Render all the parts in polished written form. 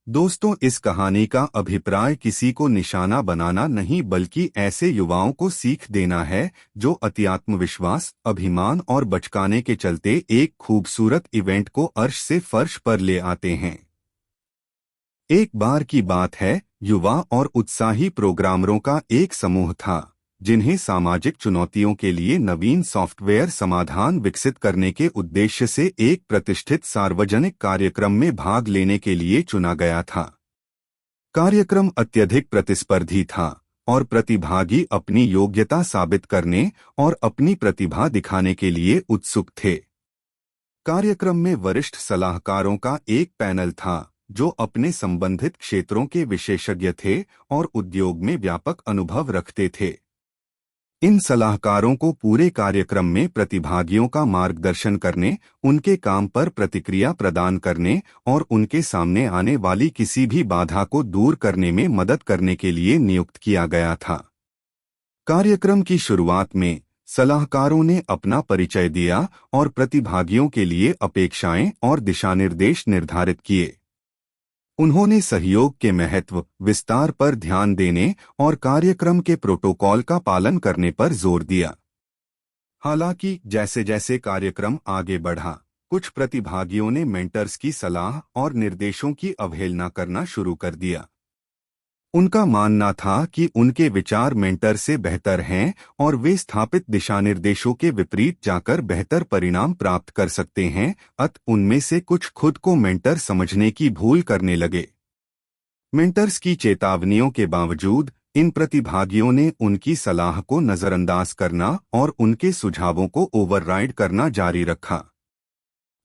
दोस्तों, इस कहानी का अभिप्राय किसी को निशाना बनाना नहीं बल्कि ऐसे युवाओं को सीख देना है जो अति आत्मविश्वास, अभिमान और बचकाने के चलते एक खूबसूरत इवेंट को अर्श से फर्श पर ले आते हैं। एक बार की बात है, युवा और उत्साही प्रोग्रामरों का एक समूह था जिन्हें सामाजिक चुनौतियों के लिए नवीन सॉफ्टवेयर समाधान विकसित करने के उद्देश्य से एक प्रतिष्ठित सार्वजनिक कार्यक्रम में भाग लेने के लिए चुना गया था। कार्यक्रम अत्यधिक प्रतिस्पर्धी था और प्रतिभागी अपनी योग्यता साबित करने और अपनी प्रतिभा दिखाने के लिए उत्सुक थे। कार्यक्रम में वरिष्ठ सलाहकारों का एक पैनल था जो अपने संबंधित क्षेत्रों के विशेषज्ञ थे और उद्योग में व्यापक अनुभव रखते थे। इन सलाहकारों को पूरे कार्यक्रम में प्रतिभागियों का मार्गदर्शन करने, उनके काम पर प्रतिक्रिया प्रदान करने और उनके सामने आने वाली किसी भी बाधा को दूर करने में मदद करने के लिए नियुक्त किया गया था। कार्यक्रम की शुरुआत में सलाहकारों ने अपना परिचय दिया और प्रतिभागियों के लिए अपेक्षाएं और दिशानिर्देश निर्धारित किए। उन्होंने सहयोग के महत्व, विस्तार पर ध्यान देने और कार्यक्रम के प्रोटोकॉल का पालन करने पर जोर दिया। हालांकि जैसे जैसे कार्यक्रम आगे बढ़ा, कुछ प्रतिभागियों ने मेंटर्स की सलाह और निर्देशों की अवहेलना करना शुरू कर दिया। उनका मानना था कि उनके विचार मेंटर से बेहतर हैं और वे स्थापित दिशानिर्देशों के विपरीत जाकर बेहतर परिणाम प्राप्त कर सकते हैं। उनमें से कुछ खुद को मेंटर समझने की भूल करने लगे। मेंटर्स की चेतावनियों के बावजूद इन प्रतिभागियों ने उनकी सलाह को नजरअंदाज करना और उनके सुझावों को ओवरराइड करना जारी रखा।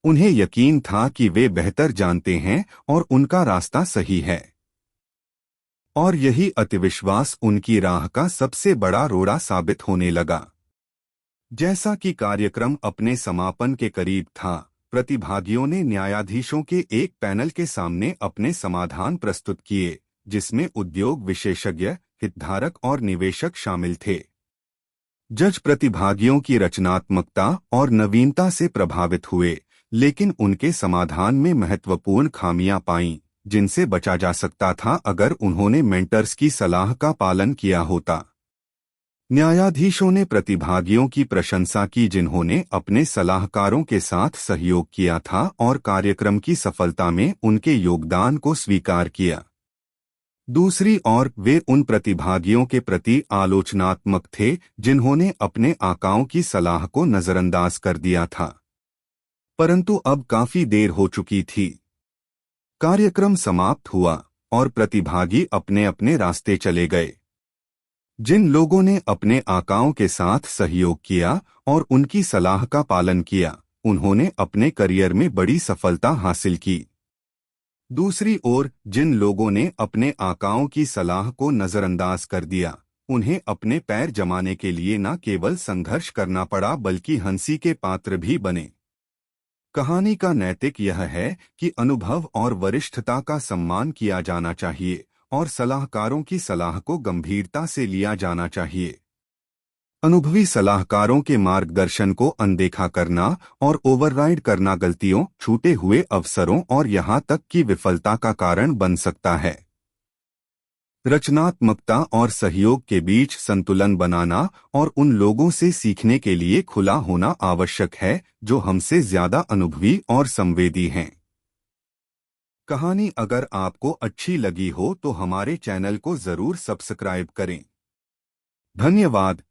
उन्हें यकीन था कि वे बेहतर जानते हैं और उनका रास्ता सही है, और यही अतिविश्वास उनकी राह का सबसे बड़ा रोड़ा साबित होने लगा। जैसा कि कार्यक्रम अपने समापन के करीब था, प्रतिभागियों ने न्यायाधीशों के एक पैनल के सामने अपने समाधान प्रस्तुत किए, जिसमें उद्योग विशेषज्ञ, हितधारक और निवेशक शामिल थे। जज प्रतिभागियों की रचनात्मकता और नवीनता से प्रभावित हुए, लेकिन उनके समाधान में महत्वपूर्ण खामियां पाईं जिनसे बचा जा सकता था अगर उन्होंने मेंटर्स की सलाह का पालन किया होता। न्यायाधीशों ने प्रतिभागियों की प्रशंसा की जिन्होंने अपने सलाहकारों के साथ सहयोग किया था और कार्यक्रम की सफलता में उनके योगदान को स्वीकार किया। दूसरी ओर वे उन प्रतिभागियों के प्रति आलोचनात्मक थे जिन्होंने अपने आकाओं की सलाह को नजरअंदाज कर दिया था। परंतु अब काफी देर हो चुकी थी। कार्यक्रम समाप्त हुआ और प्रतिभागी अपने अपने रास्ते चले गए। जिन लोगों ने अपने आकाओं के साथ सहयोग किया और उनकी सलाह का पालन किया, उन्होंने अपने करियर में बड़ी सफलता हासिल की। दूसरी ओर जिन लोगों ने अपने आकाओं की सलाह को नजरअंदाज कर दिया, उन्हें अपने पैर जमाने के लिए न केवल संघर्ष करना पड़ा बल्कि हंसी के पात्र भी बने। कहानी का नैतिक यह है कि अनुभव और वरिष्ठता का सम्मान किया जाना चाहिए और सलाहकारों की सलाह को गंभीरता से लिया जाना चाहिए। अनुभवी सलाहकारों के मार्गदर्शन को अनदेखा करना और ओवरराइड करना गलतियों, छूटे हुए अवसरों और यहां तक कि विफलता का कारण बन सकता है। रचनात्मकता और सहयोग के बीच संतुलन बनाना और उन लोगों से सीखने के लिए खुला होना आवश्यक है जो हमसे ज्यादा अनुभवी और संवेदी हैं। कहानी अगर आपको अच्छी लगी हो तो हमारे चैनल को जरूर सब्सक्राइब करें। धन्यवाद।